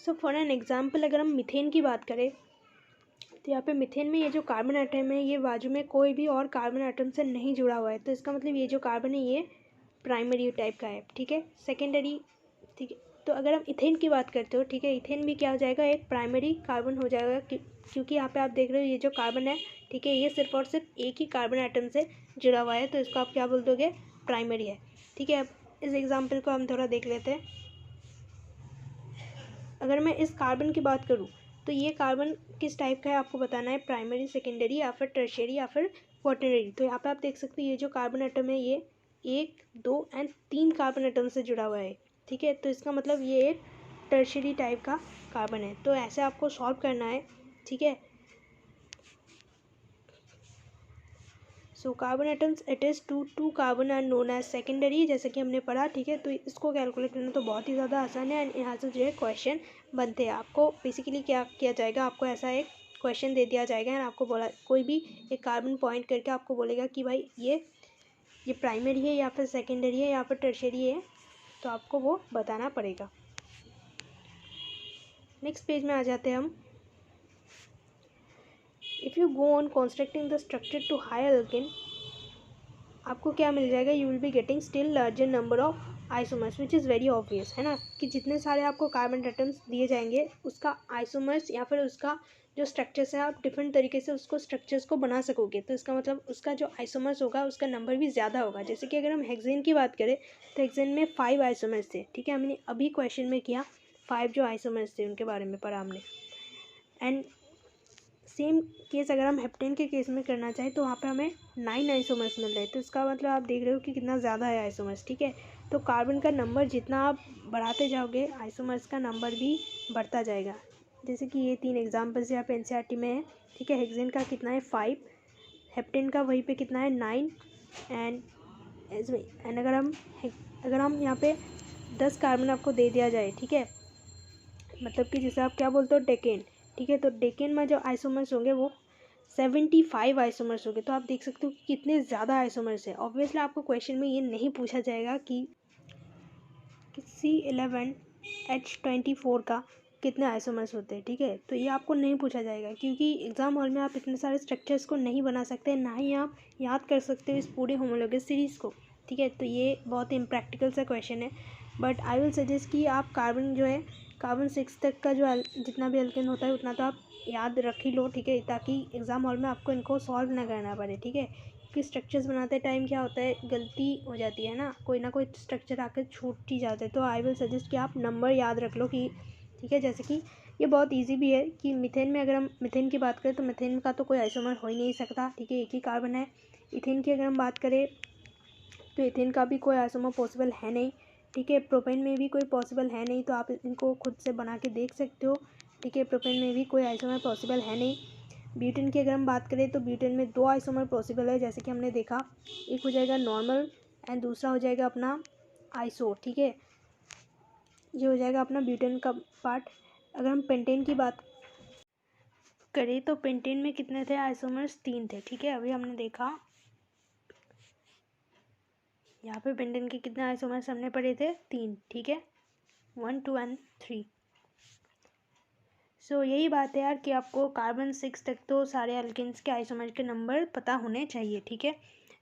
So for an example अगर हम methane की बात करें तो यहाँ पे मीथेन में ये जो कार्बन आइटम है ये बाजू में कोई भी और कार्बन आइटम से नहीं जुड़ा हुआ है, तो इसका मतलब ये जो कार्बन है ये प्राइमरी टाइप का है, ठीक है। सेकेंडरी, ठीक है। तो अगर हम इथेन की बात करते हो, ठीक है, इथेन भी क्या हो जाएगा, एक प्राइमरी कार्बन हो जाएगा, क्योंकि यहाँ पे आप देख रहे हो ये जो कार्बन है, ठीक है, ये सिर्फ और सिर्फ एक ही कार्बन आइटम से जुड़ा हुआ है, तो इसको आप क्या बोल दोगे, प्राइमरी है, ठीक है। अब इस एग्जाम्पल को हम थोड़ा देख लेते हैं। अगर मैं इस कार्बन की बात करूँ तो ये कार्बन किस टाइप का है आपको बताना है, प्राइमरी, सेकेंडरी या फिर टर्शियरी या फिर क्वाटरनरी। तो यहाँ पे आप देख सकते हो ये जो कार्बन आइटम है ये 1, 2 एंड 3 कार्बन आइटम से जुड़ा हुआ है, ठीक है। तो इसका मतलब ये एक टर्शियरी टाइप का कार्बन है। तो ऐसे आपको सॉल्व करना है, ठीक है। So carbon atoms it is two carbon are known as secondary, जैसे कि हमने पढ़ा, ठीक है। तो इसको कैलकुलेट करना तो बहुत ही ज़्यादा आसान है एंड यहाँ से जो है क्वेश्चन बनते हैं। आपको बेसिकली क्या किया जाएगा, आपको ऐसा एक क्वेश्चन दे दिया जाएगा एंड आपको बोला, कोई भी एक कार्बन पॉइंट करके आपको बोलेगा कि भाई ये प्राइमरी है या फिर सेकेंडरी है या फिर टर्शियरी है, तो आपको वो बताना पड़ेगा। नेक्स्ट पेज में आ जाते हैं हम। If you go on constructing the structure to higher alkane, आपको क्या मिल जाएगा, you will be getting still larger number of isomers which is very obvious, है ना, कि जितने सारे आपको कार्बन एटम्स दिए जाएंगे उसका आइसोमर्स या फिर उसका जो स्ट्रक्चर्स है, आप डिफरेंट तरीके से उसको स्ट्रक्चर्स को बना सकोगे, तो इसका मतलब उसका जो आइसोमर्स होगा उसका नंबर भी ज़्यादा होगा। जैसे कि अगर हम हेक्सेन की बात करें तो हेक्सेन में 5 आइसोमर्स थे, ठीक है, हमने अभी क्वेश्चन में किया 5 जो आइसोमर्स थे उनके बारे में पढ़ा हमने। एंड सेम केस अगर हम हेप्टेन के केस में करना चाहें तो वहाँ पे हमें 9 आइसोमर्स मिल रहे हैं, तो इसका मतलब आप देख रहे हो कि कितना ज़्यादा है आइसोमर्स, ठीक है। तो कार्बन का नंबर जितना आप बढ़ाते जाओगे आइसोमर्स का नंबर भी बढ़ता जाएगा। जैसे कि ये 3 एग्जाम्पल्स यहाँ पे एनसीईआरटी में है, ठीक है। हेक्सेन का कितना है 5, हेप्टेन का वहीं पे कितना है 9 एंड अगर हम यहाँ पे 10 कार्बन आपको दे दिया जाए, ठीक है, मतलब कि जैसे आप क्या बोलते हो डेकेन, ठीक है, तो डेकेन में जो आइसोमर्स होंगे वो 75 आइसोमर्स होंगे। तो आप देख सकते हो कि कितने ज़्यादा आइसोमर्स है। ऑब्वियसली आपको क्वेश्चन में ये नहीं पूछा जाएगा कि C11H24 का कितने आइसोमर्स होते हैं, ठीक है, तो ये आपको नहीं पूछा जाएगा, क्योंकि एग्जाम हॉल में आप इतने सारे स्ट्रक्चर्स को नहीं बना सकते, ना ही आप याद कर सकते हो इस पूरी होमोलॉगस सीरीज़ को, ठीक है। तो ये बहुत ही इम्प्रैक्टिकल सा क्वेश्चन है, बट आई विल सजेस्ट कि आप कार्बन जो है कार्बन 6 तक का जो जितना भी अल्केन होता है उतना तो आप याद रख ही लो, ठीक है, ताकि एग्ज़ाम हॉल में आपको इनको सॉल्व ना करना पड़े, ठीक है। कि स्ट्रक्चर्स बनाते टाइम क्या होता है, गलती हो जाती है ना कोई स्ट्रक्चर आकर छूट ही जाता है। तो आई विल सजेस्ट कि आप नंबर याद रख लो कि, ठीक है, जैसे कि ये बहुत इजी भी है कि मीथेन में अगर हम मीथेन की बात करें तो मीथेन का तो कोई आइसोमर हो ही नहीं सकता, ठीक है, एक ही कार्बन है। इथेन की अगर हम बात करें तो इथेन का भी कोई आइसोमर पॉसिबल है नहीं, ठीक है। प्रोपेन में भी कोई पॉसिबल है नहीं, तो आप इनको खुद से बना के देख सकते हो, ठीक है। प्रोपेन में भी कोई आइसोमर पॉसिबल है नहीं। ब्यूटेन की अगर हम बात करें तो ब्यूटेन में 2 आइसोमर पॉसिबल है, जैसे कि हमने देखा, एक हो जाएगा नॉर्मल एंड दूसरा हो जाएगा अपना आइसो, ठीक है। ये हो जाएगा अपना ब्यूटेन का पार्ट। अगर हम पेंटेन की बात करें तो पेंटेन में कितने थे आइसोमर्स, 3 थे, ठीक है। अभी हमने देखा यहाँ पे पेंटेन के कितने आइसोमर्स हमने पढ़े थे, 3, ठीक है, 1, 2 एंड 3। सो यही बात है यार कि आपको कार्बन 6 तक तो सारे एल्केन्स के आइसोमर के नंबर पता होने चाहिए, ठीक है।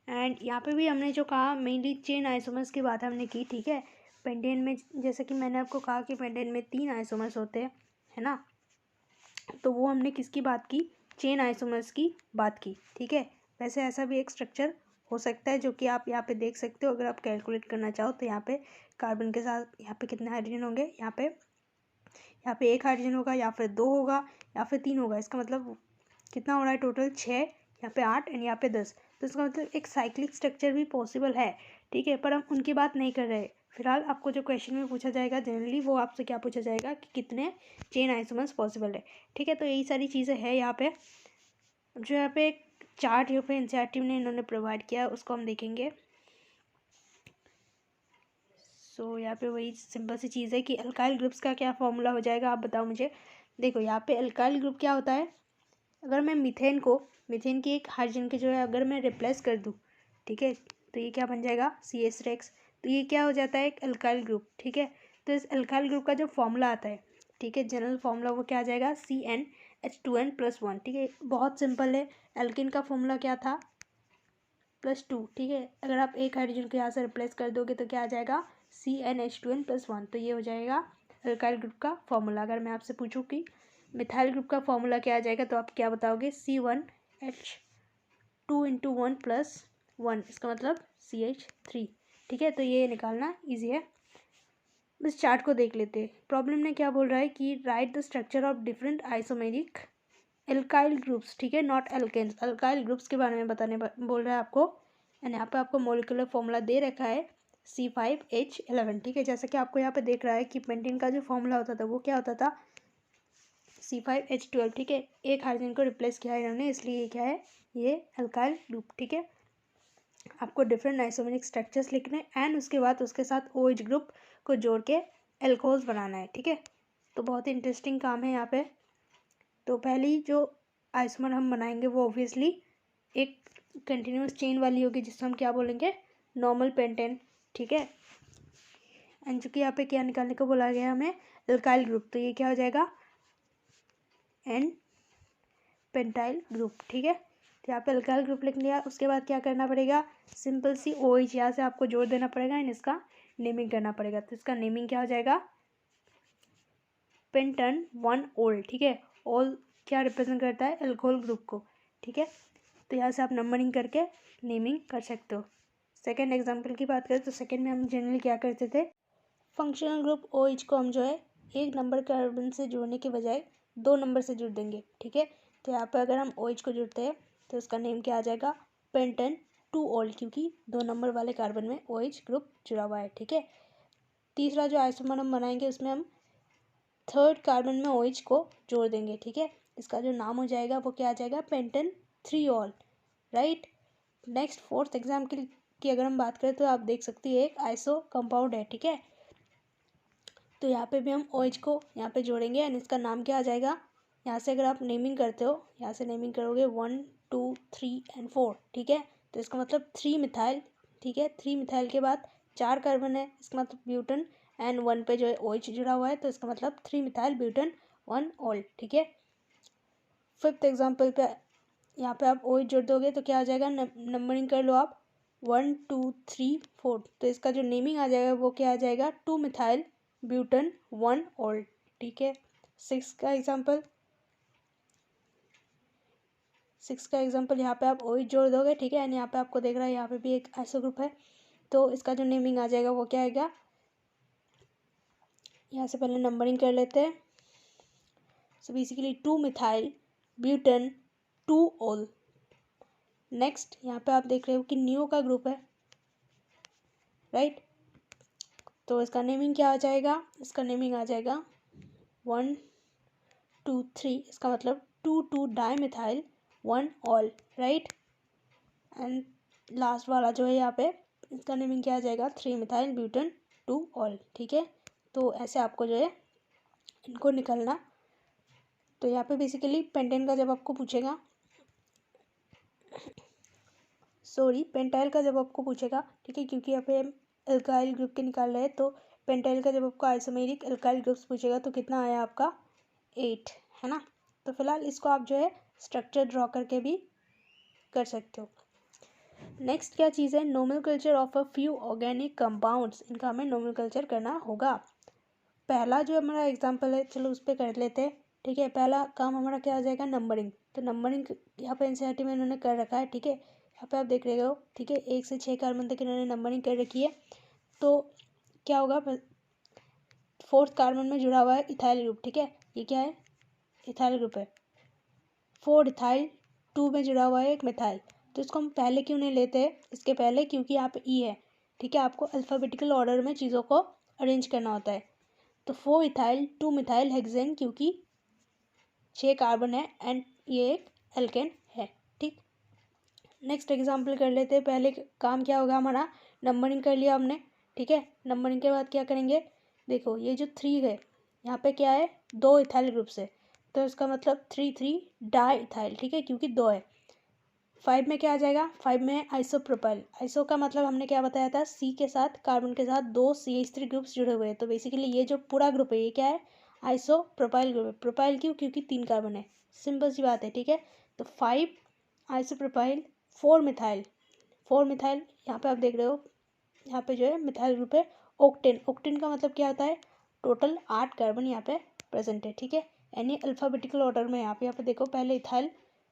एंड यहाँ पे भी हमने जो कहा मेनली चेन आइसोमर्स की बात हमने की, ठीक है। पेंटेन में जैसे कि मैंने आपको कहा कि पेंटेन में 3 आइसोमर्स होते हैं, है ना, तो वो हमने किसकी बात की, चेन आइसोमर्स की बात की, ठीक है। वैसे ऐसा भी एक स्ट्रक्चर हो सकता है जो कि आप यहाँ पे देख सकते हो, अगर आप कैलकुलेट करना चाहो तो यहाँ पे कार्बन के साथ यहाँ पे कितने हाइड्रोजन होंगे, यहाँ पे 1 हाइड्रोजन होगा या फिर 2 होगा या फिर 3 होगा। इसका मतलब कितना हो रहा है टोटल 6, यहाँ पे 8 एंड यहाँ पे 10। तो इसका मतलब एक साइक्लिक स्ट्रक्चर भी पॉसिबल है, ठीक है, पर हम उनकी बात नहीं कर रहे। फिलहाल आपको जो क्वेश्चन में पूछा जाएगा जनरली वो आपसे क्या पूछा जाएगा कि कितने चेन आइसोमर्स पॉसिबल है, ठीक है। तो यही सारी चीज़ें हैं यहाँ पे। जो यहाँ पे एक चार्ट यहाँ पे एनसीईआरटी ने इन्होंने प्रोवाइड किया उसको हम देखेंगे। सो यहाँ पे वही सिंपल सी चीज़ है कि अल्काइल ग्रुप्स का क्या फॉर्मूला हो जाएगा, आप बताओ मुझे। देखो यहाँ पे अल्काइल ग्रुप क्या होता है, अगर मैं मीथेन की एक हाइड्रोजन के जो है अगर मैं रिप्लेस कर दूँ, ठीक है, तो ये क्या बन जाएगा CH6, तो ये क्या हो जाता है एक अल्काइल ग्रुप, ठीक है। तो इस अल्काइल ग्रुप का जो फॉर्मूला आता है ठीक है। जनरल फॉर्मूला वो क्या आ जाएगा, CnH2n+1, ठीक है। बहुत सिंपल है। एल्किन का फॉर्मूला क्या था, +2, ठीक है। अगर आप एक हाइड्रोजन को यहाँ से रिप्लेस कर दोगे तो क्या आ जाएगा, CnH2n+1। तो ये हो जाएगा अल्काइल ग्रुप का फॉर्मूला। अगर मैं आपसे पूछूँ कि मिथाइल ग्रुप का फॉर्मूला क्या आ जाएगा, तो आप क्या बताओगे, C1H2 × 1+1, इसका मतलब CH3, ठीक है। तो ये निकालना ईजी है। बस चार्ट को देख लेते हैं। प्रॉब्लम में क्या बोल रहा है कि right the structure of different isomeric alkyl groups, ठीक है, नॉट एल्केन्स। अल्काइल ग्रुप्स के बारे में बताने बोल रहा है आपको। एंड यहाँ पे आपको मोलिकुलर फॉर्मूला दे रखा है C5H11, ठीक है। जैसा कि आपको यहाँ पे देख रहा है कि पेंटेन का जो फॉर्मूला होता था वो क्या होता था, C5H12, ठीक है। एक हाइड्रोजन को रिप्लेस किया है इन्होंने, इसलिए ये क्या है, ये अल्काइल ग्रुप, ठीक है। आपको डिफरेंट आइसोमेरिक स्ट्रक्चर्स लिखने एंड उसके बाद उसके साथ OH ग्रुप को जोड़ के एल्कोहल्स बनाना है, ठीक है। तो बहुत ही इंटरेस्टिंग काम है यहाँ पे। तो पहली जो आइसोमर हम बनाएंगे वो ऑब्वियसली एक कंटिन्यूस चेन वाली होगी, जिसको हम क्या बोलेंगे, नॉर्मल पेंटेन, ठीक है। एंड चूंकि यहाँ पे क्या निकालने को बोला गया हमें, अल्काइल ग्रुप, तो ये क्या हो जाएगा, एन पेंटाइल ग्रुप, ठीक है। तो यहाँ पे अल्काइल ग्रुप लिख लिया। उसके बाद क्या करना पड़ेगा, सिंपल सी OH यहाँ से आपको जोड़ देना पड़ेगा एंड इसका नेमिंग करना पड़ेगा। तो इसका नेमिंग क्या हो जाएगा, पेंटन 1 ओल, ठीक है। ओल क्या रिप्रेजेंट करता है, अल्कोहल ग्रुप को, ठीक है। तो यहाँ से आप नंबरिंग करके नेमिंग कर सकते हो। सेकेंड एग्जाम्पल की बात करें तो सेकेंड में हम जनरली क्या करते थे, फंक्शनल ग्रुप OH को हम जो है एक नंबर कार्बन से जोड़ने के बजाय 2 नंबर से जोड़ देंगे, ठीक है। तो यहाँ पर अगर हम OH को जोड़ते हैं तो उसका नेम क्या आ जाएगा, पेंटन 2 ओल, क्योंकि 2 नंबर वाले कार्बन में OH ग्रुप जुड़ा हुआ है, ठीक है। तीसरा जो आइसोमर हम बनाएंगे उसमें हम थर्ड कार्बन में OH को जोड़ देंगे, ठीक है। इसका जो नाम हो जाएगा वो क्या आ जाएगा, पेंटन 3 ओल, राइट। नेक्स्ट फोर्थ एग्जाम्पल की अगर हम बात करें तो आप देख सकते हैं एक आइसो कंपाउंड है, ठीक है। तो यहाँ पे भी हम OH को यहाँ पे जोड़ेंगे एंड इसका नाम क्या आ जाएगा, यहाँ से अगर आप नेमिंग करते हो, यहाँ से नेमिंग करोगे 1 2 3 एंड 4, ठीक है। तो इसका मतलब 3 मिथाइल, ठीक है। 3 मिथाइल के बाद 4 कार्बन है, इसका मतलब ब्यूटन एंड 1 पे जो है OH जुड़ा हुआ है, तो इसका मतलब 3 मिथाइल ब्यूटन 1 ओल, ठीक है। फिफ्थ एग्जाम्पल पे यहाँ पे आप OH जोड़ दोगे तो क्या आ जाएगा, नंबरिंग कर लो आप 1 2 3 4। तो इसका जो नेमिंग आ जाएगा वो क्या आ जाएगा, 2 मिथाइल ब्यूटन 1 ओल, ठीक है। सिक्स का एग्जाम्पल यहाँ पे आप OH जोड़ दोगे, ठीक है। एंड यहाँ पे आपको देख रहा है यहाँ पे भी एक आइसो ग्रुप है, तो इसका जो नेमिंग आ जाएगा वो क्या आएगा, यहाँ से पहले नंबरिंग कर लेते हैं। सो बेसिकली 2 मिथाइल ब्यूटन 2 ओल। नेक्स्ट यहाँ पे आप देख रहे हो कि नियो का ग्रुप है, राइट। तो इसका नेमिंग क्या आ जाएगा, इसका नेमिंग आ जाएगा 1 2 3, इसका मतलब 2 di methyl 1 all, right. And last वाला जो है यहाँ पे इसका नेमिंग क्या आ जाएगा, 3 मिथाइल ब्यूटन 2 ऑल, ठीक है। तो ऐसे आपको जो है इनको निकलना। तो यहाँ पे बेसिकली पेंटेन का जब आपको पूछेगा, पेंटाइल का जब आपको पूछेगा, ठीक है, क्योंकि यहाँ पे अल्काइल ग्रुप के निकाल रहे हैं, तो पेंटाइल का जब आपको आइसोमेरिक अल्काइल ग्रुप्स पूछेगा तो कितना आया आपका, 8, है ना। तो फिलहाल इसको आप जो है स्ट्रक्चर ड्रॉ करके भी कर सकते हो। नेक्स्ट क्या चीज़ है, nomenclature of a few organic compounds, इनका हमें नोमेनक्लेचर करना होगा। पहला जो हमारा एग्जाम्पल है, चलो उस पर कर लेते हैं, ठीक है। पहला काम हमारा क्या आ जाएगा, नंबरिंग। तो नंबरिंग यहाँ पे NCERT में इन्होंने कर रखा है, ठीक है। यहाँ पे आप देख रहे हो, ठीक है, 1 से 6 कार्बन तक इन्होंने नंबरिंग कर रखी है। तो क्या होगा, फोर्थ कार्बन में जुड़ा हुआ है इथाइल ग्रुप, ठीक है। ये क्या है, इथाइल ग्रुप है। 4 इथाइल 2 में जुड़ा हुआ है एक मिथाइल। तो इसको हम पहले क्यों नहीं लेते हैं, इसके पहले, क्योंकि यहाँ पे E है, ठीक है। आपको अल्फ़ाबेटिकल ऑर्डर में चीज़ों को अरेंज करना होता है। तो 4 इथाइल 2 मिथाइल हेक्सेन, क्योंकि 6 कार्बन है एंड ये एक एल्केन है, ठीक। नेक्स्ट एग्जाम्पल कर लेते हैं। पहले काम क्या होगा हमारा, नंबरिंग कर लिया हमने, ठीक है। नंबरिंग के बाद क्या करेंगे, देखो ये जो 3 है यहाँ पे क्या है, 2 इथाइल ग्रुप से, तो इसका मतलब 3 डाई इथाइल, ठीक है, क्योंकि 2 है। 5 में क्या आ जाएगा, 5 में आइसोप्रोपाइल। आइसो का मतलब हमने क्या बताया था, C के साथ कार्बन के साथ 2 CH3 ग्रुप्स जुड़े हुए हैं। तो बेसिकली ये जो पूरा ग्रुप है ये क्या है, आइसोप्रोपाइल ग्रुप है। प्रोपाइल क्यों? क्योंकि 3 कार्बन है, सिंपल सी बात है, ठीक है। तो 5 आइसोप्रोपाइल, 4 मिथाइल, 4 मिथाइल, यहाँ पे आप देख रहे हो, यहाँ पे जो है मिथाइल ग्रुप है। ऑक्टेन, ऑक्टेन का मतलब क्या होता है? टोटल 8 कार्बन यहाँ पे प्रेजेंट है, ठीक है। यानी अल्फ़ाबेटिकल ऑर्डर में यहाँ पे देखो, पहले इथाइल,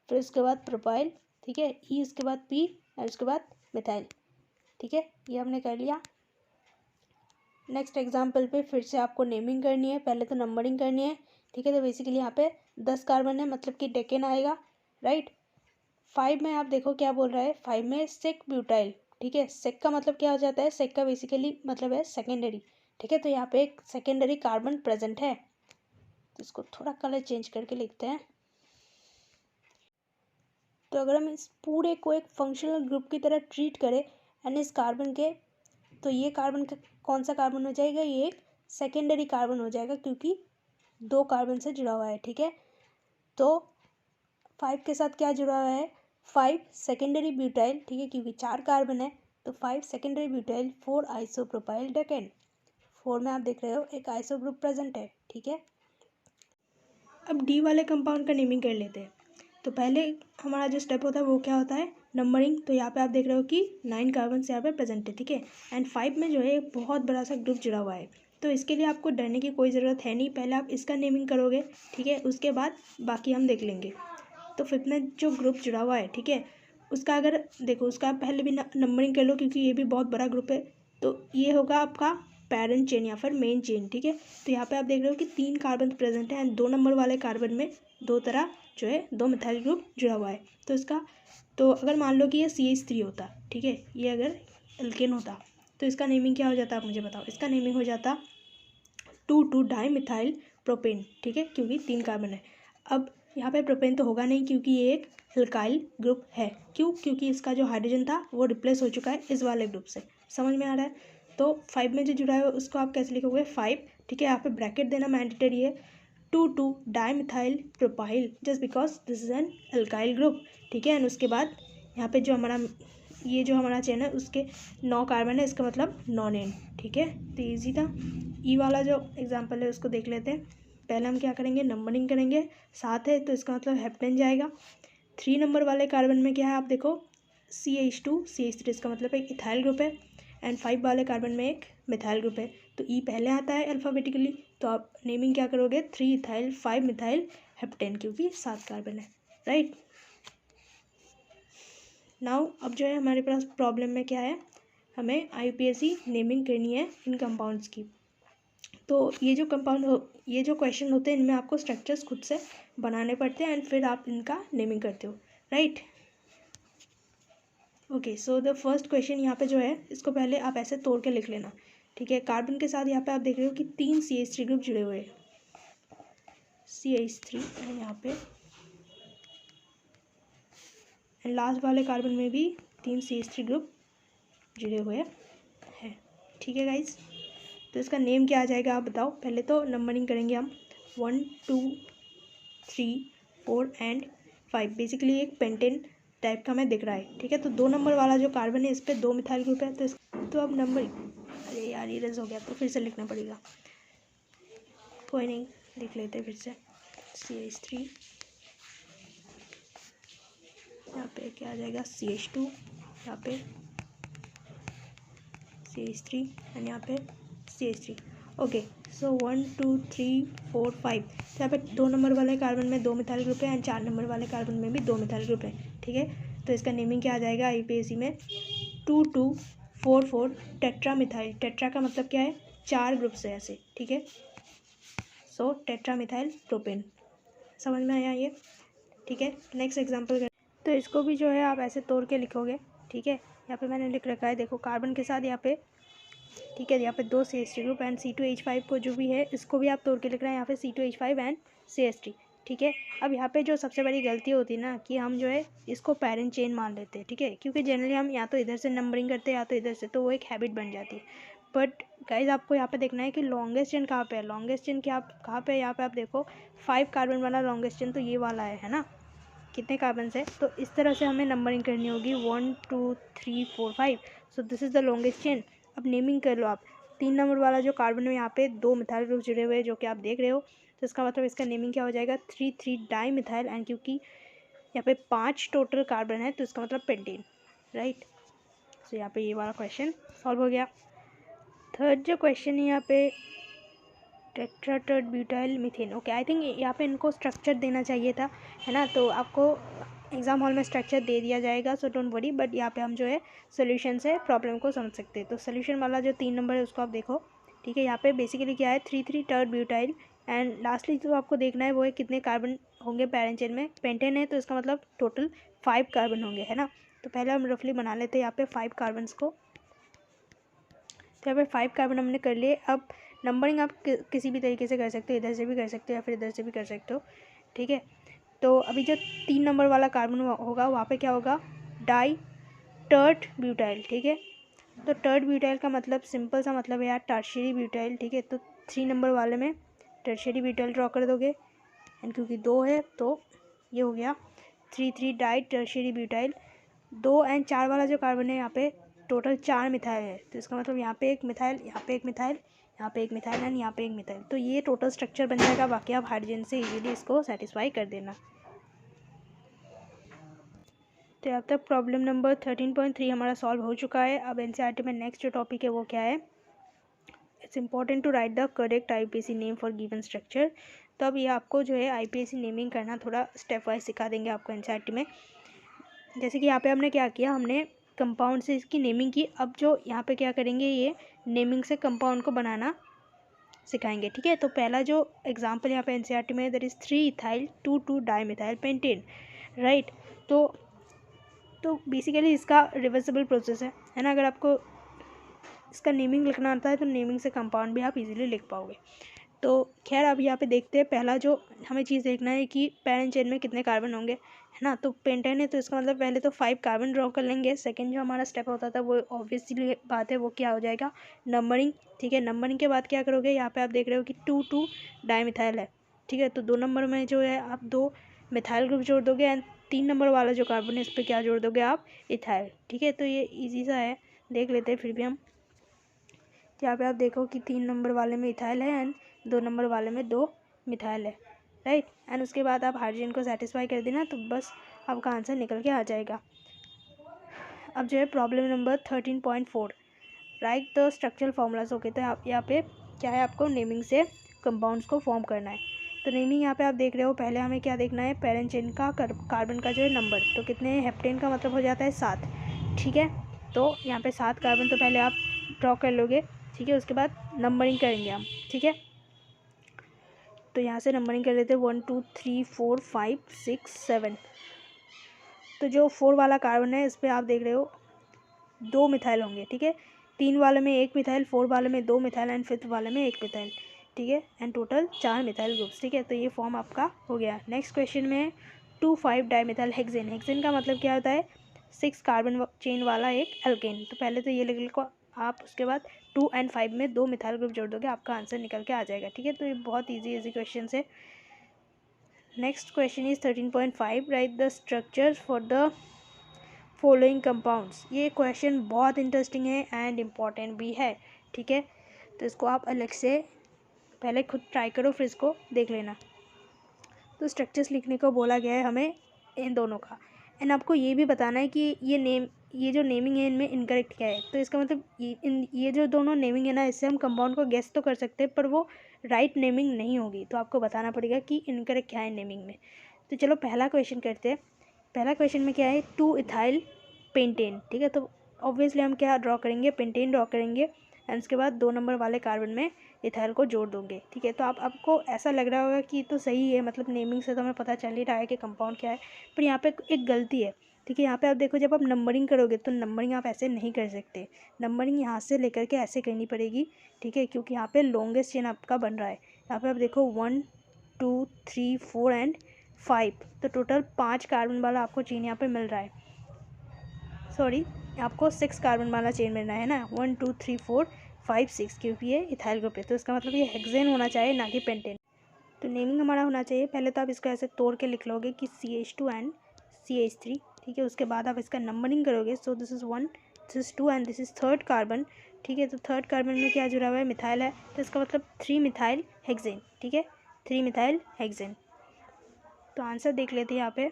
फिर उसके बाद प्रोपाइल, ठीक है, ई, उसके बाद पी, और उसके बाद मिथाइल, ठीक है। ये हमने कर लिया। नेक्स्ट एग्जाम्पल पे फिर से आपको नेमिंग करनी है, पहले तो नंबरिंग करनी है, ठीक है। तो बेसिकली यहाँ पे 10 कार्बन है, मतलब कि डेकेन आएगा, राइट। 5 में आप देखो क्या बोल रहा है, 5 में सेक ब्यूटाइल, ठीक है। सेक का मतलब क्या हो जाता है? सेक का बेसिकली मतलब है सेकेंडरी, ठीक है। तो यहाँ पे एक सेकेंडरी कार्बन प्रेजेंट है, तो इसको थोड़ा कलर चेंज करके लिखते हैं। तो अगर हम इस पूरे को एक फंक्शनल ग्रुप की तरह ट्रीट करें एंड इस कार्बन के, तो ये कार्बन का कौन सा कार्बन हो जाएगा? ये एक सेकेंडरी कार्बन हो जाएगा, क्योंकि 2 कार्बन से जुड़ा हुआ है, ठीक है। तो 5 के साथ क्या जुड़ा हुआ है? 5 सेकेंडरी ब्यूटाइल, ठीक है, क्योंकि 4 कार्बन है, तो 5 सेकेंडरी ब्यूटाइल 4 आइसोप्रोपाइल डेकेन। 4 में आप देख रहे हो एक आइसो ग्रुप प्रेजेंट है, ठीक है। अब डी वाले कंपाउंड का नेमिंग कर लेते हैं। तो पहले हमारा जो स्टेप होता है वो क्या होता है? नंबरिंग। तो यहाँ पे आप देख रहे हो कि 9 कार्बन यहाँ पे प्रेजेंट है, ठीक है। एंड 5 में जो है एक बहुत बड़ा सा ग्रुप जुड़ा हुआ है, तो इसके लिए आपको डरने की कोई ज़रूरत है नहीं। पहले आप इसका नेमिंग करोगे, ठीक है, उसके बाद बाकी हम देख लेंगे। तो 5 में जो ग्रुप जुड़ा हुआ है, ठीक है, उसका अगर देखो, उसका पहले भी नंबरिंग कर लो, क्योंकि ये भी बहुत बड़ा ग्रुप है। तो ये होगा आपका पैरेंट चेन या फिर मेन चेन, ठीक है। तो यहाँ पे आप देख रहे हो कि 3 कार्बन प्रेजेंट है एंड 2 नंबर वाले कार्बन में 2 तरह जो है 2 मिथाइल ग्रुप जुड़ा हुआ है। तो इसका, तो अगर मान लो कि ये CH3 होता, ठीक है, ये अगर एल्केन होता, तो इसका नेमिंग क्या हो जाता? आप मुझे बताओ। इसका नेमिंग हो जाता 2,2 डाई मिथाइल प्रोपेन, ठीक है, क्योंकि 3 कार्बन है। अब यहाँ पे प्रोपेन तो होगा नहीं, क्योंकि ये एक एल्काइल ग्रुप है। क्यों? क्योंकि इसका जो हाइड्रोजन था वो रिप्लेस हो चुका है इस वाले ग्रुप से। समझ में आ रहा है? तो 5 में जो जुड़ा है उसको आप कैसे लिखोगे? 5, ठीक है, यहाँ पे ब्रैकेट देना मैंडेटरी है। 2,2 di methyl propyl, just because this is an alkyl group, ठीक है। एंड उसके बाद यहाँ पे जो हमारा ये जो हमारा चेन है उसके 9 कार्बन है, इसका मतलब नॉन एंड, ठीक है। तो ईजी था। ई वाला जो एग्जाम्पल है उसको देख लेते हैं। पहले हम क्या करेंगे? नंबरिंग करेंगे, 7 है तो इसका मतलब हेप्टेन जाएगा। 3 नंबर वाले कार्बन में क्या है? आप देखो CH2 CH3, इसका मतलब एक इथाइल ग्रुप है। एंड 5 वाले कार्बन में एक मिथाइल ग्रुप है, तो ई पहले आता है अल्फ़ाबेटिकली। तो आप नेमिंग क्या करोगे? 3 इथाइल 5 मिथाइल हेप्टेन, क्योंकि 7 कार्बन है, राइट। नाउ अब जो है हमारे पास प्रॉब्लम में क्या है? हमें IUPAC नेमिंग करनी है इन कंपाउंड्स की। तो ये जो ये जो क्वेश्चन होते हैं इनमें आपको स्ट्रक्चर्स खुद से बनाने पड़ते हैं एंड फिर आप इनका नेमिंग करते हो, right. Okay, so the first question यहाँ पे जो है इसको पहले आप ऐसे तोड़ के लिख लेना, ठीक है। कार्बन के साथ यहाँ पे आप देख रहे हो कि 3 CH3 ग्रुप जुड़े हुए हैं, CH3, एंड यहाँ पे एंड लास्ट वाले कार्बन में भी 3 CH3 ग्रुप जुड़े हुए हैं, ठीक है गाइज। तो इसका नेम क्या आ जाएगा आप बताओ। पहले तो नंबरिंग करेंगे हम, 1 2 3 4 एंड 5। बेसिकली एक पेंटेन टाइप का हमें दिख रहा है, ठीक है। तो 2 नंबर वाला जो कार्बन है इस पर 2 मिथाइल ग्रुप है, तो अब नंबर, अरे यार इरेज हो गया, तो फिर से लिखना पड़ेगा, कोई नहीं, लिख लेते फिर से। CH3, यहाँ पे क्या आ जाएगा? CH2, यहाँ पे CH3 एंड यहाँ पे CH3। ओके, सो 1 2 3 4 5। तो यहाँ पे 2 नंबर वाले कार्बन में 2 मिथाइल ग्रुप है एंड 4 नंबर वाले कार्बन में भी 2 मिथाइल ग्रुप है, ठीक है। तो इसका नेमिंग क्या आ जाएगा IUPAC में? 2 2 4 4 टेट्रा मिथाइल। टेट्रा का मतलब क्या है? 4 ग्रुप है ऐसे, ठीक है। सो टेट्रा मिथाइल प्रोपेन। समझ में आया ये? ठीक है। नेक्स्ट एग्जाम्पल कर, तो इसको भी जो है आप ऐसे तोड़ के लिखोगे, ठीक है। यहाँ पे मैंने लिख रखा है, देखो कार्बन के साथ यहाँ पे, ठीक है, यहाँ पे 2 CH3 ग्रुप एंड C2H5 को जो भी है इसको भी आप तोड़ के लिख रहे हैं, यहाँ पे C2H5 एंड CH3, ठीक है। अब यहाँ पे जो सबसे बड़ी गलती होती है ना कि हम जो है इसको पेरेंट चेन मान लेते हैं, ठीक है, क्योंकि जनरली हम या तो इधर से नंबरिंग करते हैं या तो इधर से, तो वो एक हैबिट बन जाती है। बट गाइज आपको यहाँ पे देखना है कि लॉन्गेस्ट चेन कहाँ पे है। लॉन्गेस्ट चेन क्या कहाँ पे है? यहाँ पे आप देखो 5 कार्बन वाला लॉन्गेस्ट चेन तो ये वाला है ना। कितने कार्बन है? तो इस तरह से हमें नंबरिंग करनी होगी, 1 2 3 4 5। So this is the longest chain. अब नेमिंग कर लो आप, 3 नंबर वाला जो कार्बन में यहाँ पे 2 मिथाइल ग्रुप जुड़े हुए हैं जो कि आप देख रहे हो, तो इसका मतलब इसका नेमिंग क्या हो जाएगा 3,3 डाई मिथाइल, एंड क्योंकि यहाँ पे 5 टोटल कार्बन है तो इसका मतलब पेंटेन, राइट। तो यहाँ पे ये वाला क्वेश्चन सॉल्व हो गया। थर्ड जो क्वेश्चन है यहाँ पे tetra tert butyl methane. Okay, I think यहाँ पे इनको स्ट्रक्चर देना चाहिए था, है ना, तो आपको एग्जाम हॉल में स्ट्रक्चर दे दिया जाएगा, सो डोंट वरी। बट यहाँ पे हम जो है सोल्यूशन से प्रॉब्लम को समझ सकते हैं। तो सोल्यूशन वाला जो 3 नंबर है उसको आप देखो, ठीक है। यहाँ पे बेसिकली क्या है 3,3 टर्ड ब्यूटाइल, एंड लास्टली जो आपको देखना है वो है कितने कार्बन होंगे पैरेंट चेन में। पेंटेन है तो इसका मतलब टोटल 5 कार्बन होंगे, है ना। तो पहले हम रफली बना लेते हैं यहाँ पे 5 कार्बन्स को। तो यहाँ पे 5 कार्बन हमने कर लिए। अब नंबरिंग आप किसी भी तरीके से कर सकते हो, इधर से भी कर सकते हो या फिर इधर से भी कर सकते हो, ठीक है। तो अभी जो 3 नंबर वाला कार्बन होगा वहाँ पे क्या होगा डाई टर्ट ब्यूटाइल, ठीक है। तो टर्ट ब्यूटाइल का मतलब सिंपल सा मतलब है यार टर्शियरी ब्यूटाइल, ठीक है। तो 3 नंबर वाले में टर्शियरी ब्यूटाइल ड्रॉ कर दोगे, एंड क्योंकि 2 है तो ये हो गया 3,3 डाई टर्शियरी ब्यूटाइल। 2 एंड 4 वाला जो कार्बन है यहाँ पे टोटल 4 मिथाइल है, तो इसका मतलब यहाँ पे एक मिथाइल, यहाँ पे एक मिथाइल, यहाँ पे एक मिथाइल एंड यहाँ पे एक मिथाइल। तो ये टोटल स्ट्रक्चर बन जाएगा। बाकी आप हाइड्रोजन से इजीली इसको सेटिस्फाई कर देना। तो अब तक प्रॉब्लम नंबर 13.3 हमारा सॉल्व हो चुका है। अब एनसीईआरटी में नेक्स्ट जो टॉपिक है वो क्या है, it's important to write the correct IUPAC name for given structure. तो अब ये आपको जो है आईपीएसी नेमिंग करना थोड़ा स्टेप वाइज सिखा देंगे आपको एनसीईआरटी में। जैसे कि यहाँ पे हमने क्या किया, हमने कंपाउंड से इसकी नेमिंग की। अब जो यहाँ पे क्या करेंगे, ये नेमिंग से कंपाउंड को बनाना सिखाएंगे, ठीक है। तो पहला जो एग्जांपल यहाँ पे एनसीईआरटी में that is 3 ethyl 2,2 dimethyl pentane, right. तो बेसिकली इसका रिवर्सिबल प्रोसेस है ना। अगर आपको इसका नेमिंग लिखना आता है तो नेमिंग से कंपाउंड भी आप इजीली लिख पाओगे। तो खैर अब यहाँ पे देखते हैं, पहला जो हमें चीज़ देखना है कि पैरेंट चेन में कितने कार्बन होंगे, है ना। तो पेंटेन है तो इसका मतलब पहले तो 5 कार्बन ड्रॉ कर लेंगे। सेकंड जो हमारा स्टेप होता था वो ऑब्वियसली बात है वो क्या हो जाएगा नंबरिंग, ठीक है। नंबरिंग के बाद क्या करोगे, यहाँ पे आप देख रहे हो कि 2,2 डाईमिथाइल है, ठीक है। तो 2 नंबर में जो है आप 2 मिथाइल ग्रुप जोड़ दोगे, एंड 3 नंबर वाला जो कार्बन है इस पर क्या जोड़ दोगे आप इथाइल, ठीक है। तो ये ईजी सा है, देख लेते हैं फिर भी हम। यहाँ पे आप देखो कि 3 नंबर वाले में इथाइल है एंड 2 नंबर वाले में 2 मिथाइल है, राइट। एंड उसके बाद आप हाइड्रोजन को सेटिस्फाई कर देना तो बस आपका आंसर निकल के आ जाएगा। अब जो है problem number 13.4 right the structural formulas. Okay, तो आप यहाँ पे क्या है, आपको नेमिंग से कंपाउंड्स को फॉर्म करना है। तो नेमिंग यहाँ पे आप देख रहे हो, पहले हमें क्या देखना है पैरेंट चेन का कार्बन का जो है नंबर। तो कितने हेप्टेन का मतलब हो जाता है 7, ठीक है। तो यहाँ पे 7 कार्बन तो पहले आप ड्रॉ कर लोगे, ठीक है। उसके बाद नंबरिंग करेंगे हम, ठीक है। तो यहाँ से नंबरिंग कर लेते हैं 1 2 3 4 5 6 7। तो जो 4 वाला कार्बन है इस पर आप देख रहे हो 2 मिथाइल होंगे, ठीक है। 3 वाले में 1 मिथाइल, 4 वाले में 2 मिथाइल एंड 5th वाले में 1 मिथाइल, ठीक है। एंड टोटल 4 मिथाइल ग्रुप्स, ठीक है। तो ये फॉर्म आपका हो गया। नेक्स्ट क्वेश्चन में 2,5 डाईमिथाइल हेक्सेन। हेक्सेन का मतलब क्या होता है 6 कार्बन चेन वाला एक एल्केन। तो पहले तो ये लिख लो आप, उसके बाद 2 एंड 5 में 2 मिथाइल ग्रुप जोड़ दोगे, आपका आंसर निकल के आ जाएगा, ठीक है। तो ये बहुत इजी क्वेश्चन है। Next question is 13.5 right the structures for the following compounds. ये क्वेश्चन बहुत इंटरेस्टिंग है एंड इम्पॉर्टेंट भी है, ठीक है। तो इसको आप अलग से पहले खुद ट्राई करो फिर इसको देख लेना। तो स्ट्रक्चर्स लिखने को बोला गया है हमें इन दोनों का, एंड आपको ये भी बताना है कि ये जो नेमिंग है इनमें इनकरेक्ट क्या है। तो इसका मतलब ये जो दोनों नेमिंग है ना, इससे हम कंपाउंड को गेस तो कर सकते हैं पर वो राइट नेमिंग नहीं होगी। तो आपको बताना पड़ेगा कि इनकरेक्ट क्या है नेमिंग में। तो चलो पहला क्वेश्चन करते हैं। पहला क्वेश्चन में क्या है 2 इथाइल पेंटेन, ठीक है। तो ऑब्वियसली हम क्या ड्रॉ करेंगे पेंटेन ड्रॉ करेंगे, एंड उसके बाद 2 नंबर वाले कार्बन में इथाइल को जोड़ दोगे, ठीक है। तो आपको ऐसा लग रहा होगा कि तो सही है, मतलब नेमिंग से तो हमें पता चल ही रहा है कि कंपाउंड क्या है। पर यहाँ पे एक गलती है, ठीक है। यहाँ पे आप देखो जब आप नंबरिंग करोगे तो नंबरिंग आप ऐसे नहीं कर सकते। नंबरिंग यहाँ से लेकर के ऐसे करनी पड़ेगी, ठीक है, क्योंकि यहाँ पे लॉन्गेस्ट चेन आपका बन रहा है। यहाँ पे आप देखो 1 2 3 4 एंड 5, तो टोटल 5 कार्बन वाला आपको चेन यहाँ पे मिल रहा है। सॉरी, आपको 6 कार्बन वाला चेन मिलना है ना, 1 2 3 4 5 6, क्योंकि ये इथाइल ग्रुप है। तो इसका मतलब ये हेक्सेन होना चाहिए ना कि पेंटेन। तो नेमिंग हमारा होना चाहिए, पहले तो आप इसको ऐसे तोड़ के लिख लोगे कि CH2 एंड CH3, ठीक है। उसके बाद आप इसका नंबरिंग करोगे, so this is 1 this is 2 and this is 3rd carbon, ठीक है। तो थर्ड कार्बन में क्या जुड़ा हुआ है, मिथाइल है, तो इसका मतलब 3 मिथाइल हेक्सेन, ठीक है, 3 मिथाइल हेक्सेन। तो आंसर देख लेते हैं यहाँ पे,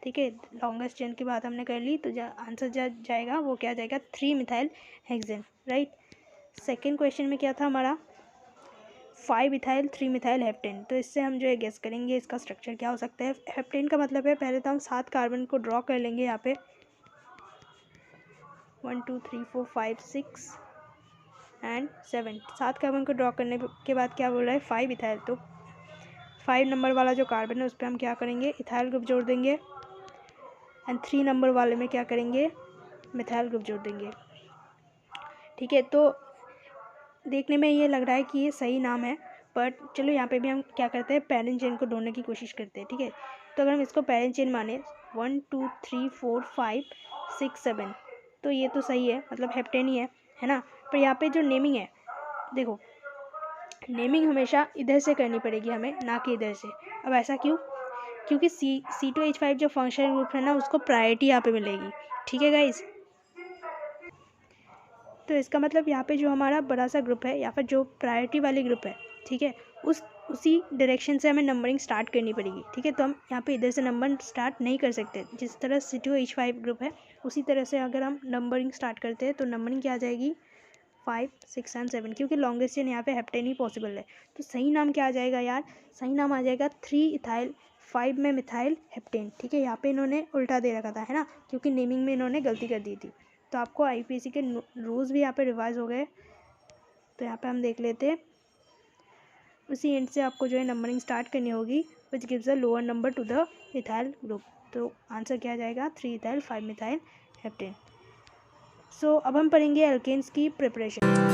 ठीक है। लॉन्गेस्ट चेन की बात हमने कर ली, तो आंसर जाएगा वो क्या जाएगा, 3 methyl hexane, right. Second question में क्या था हमारा, 5 इथाइल 3 मिथाइल हेप्टेन। तो इससे हम जो है गेस करेंगे इसका स्ट्रक्चर क्या हो सकता है। हेप्टेन का मतलब है, पहले तो हम 7 कार्बन को ड्रॉ कर लेंगे यहाँ पे, 1 2 3 4 5 6 एंड 7, 7 कार्बन को ड्रॉ करने के बाद क्या बोल रहा है, 5 इथाइल। तो 5 नंबर वाला जो कार्बन है उस पर हम क्या करेंगे, इथाइल ग्रुप जोड़ देंगे, एंड 3 नंबर वाले में क्या करेंगे, मिथाइल ग्रुप जोड़ देंगे, ठीक है। तो देखने में ये लग रहा है कि ये सही नाम है, बट चलो यहाँ पे भी हम क्या करते हैं, पेरेंट चेन को ढूंढने की कोशिश करते हैं, ठीक है। तो अगर हम इसको पेरेंट चेन माने 1 2 3 4 5 6 7, तो ये तो सही है, मतलब हेप्टेन ही है ना। पर यहाँ पे जो नेमिंग है, देखो नेमिंग हमेशा इधर से करनी पड़ेगी हमें, ना कि इधर से। अब ऐसा क्यों, क्योंकि C2H5 जो फंक्शनल ग्रुप है ना, उसको प्रायोरिटी यहाँ पे मिलेगी, ठीक है गाइज। तो इसका मतलब यहाँ पे जो हमारा बड़ा सा ग्रुप है, या फिर जो प्रायोरिटी वाली ग्रुप है, ठीक है, उसी डायरेक्शन से हमें नंबरिंग स्टार्ट करनी पड़ेगी, ठीक है। तो हम यहाँ पे इधर से नंबर स्टार्ट नहीं कर सकते, जिस तरह C2H5 ग्रुप है उसी तरह से अगर हम नंबरिंग स्टार्ट करते हैं तो नंबरिंग क्या आ जाएगी, 5 6 एंड 7, क्योंकि लॉन्गेस्ट चेन यहाँ पे हेप्टेन ही पॉसिबल है। तो सही नाम क्या आ जाएगा यार, सही नाम आ जाएगा 3 इथाइल 5 में मिथाइल हेप्टेन, ठीक है। यहाँ पे इन्होंने उल्टा दे रखा था, है ना, क्योंकि नेमिंग में इन्होंने गलती कर दी थी। तो आपको IPC के रूल्स भी यहाँ पे रिवाइज हो गए। तो यहाँ पे हम देख लेते हैं, उसी एंड से आपको जो है नंबरिंग स्टार्ट करनी होगी, which gives a lower number two the ethyl group. तो आंसर क्या जाएगा, 3 इथाइल 5 मिथाइल हेप्टेन। सो अब हम पढ़ेंगे एल्केन्स की प्रिपरेशन।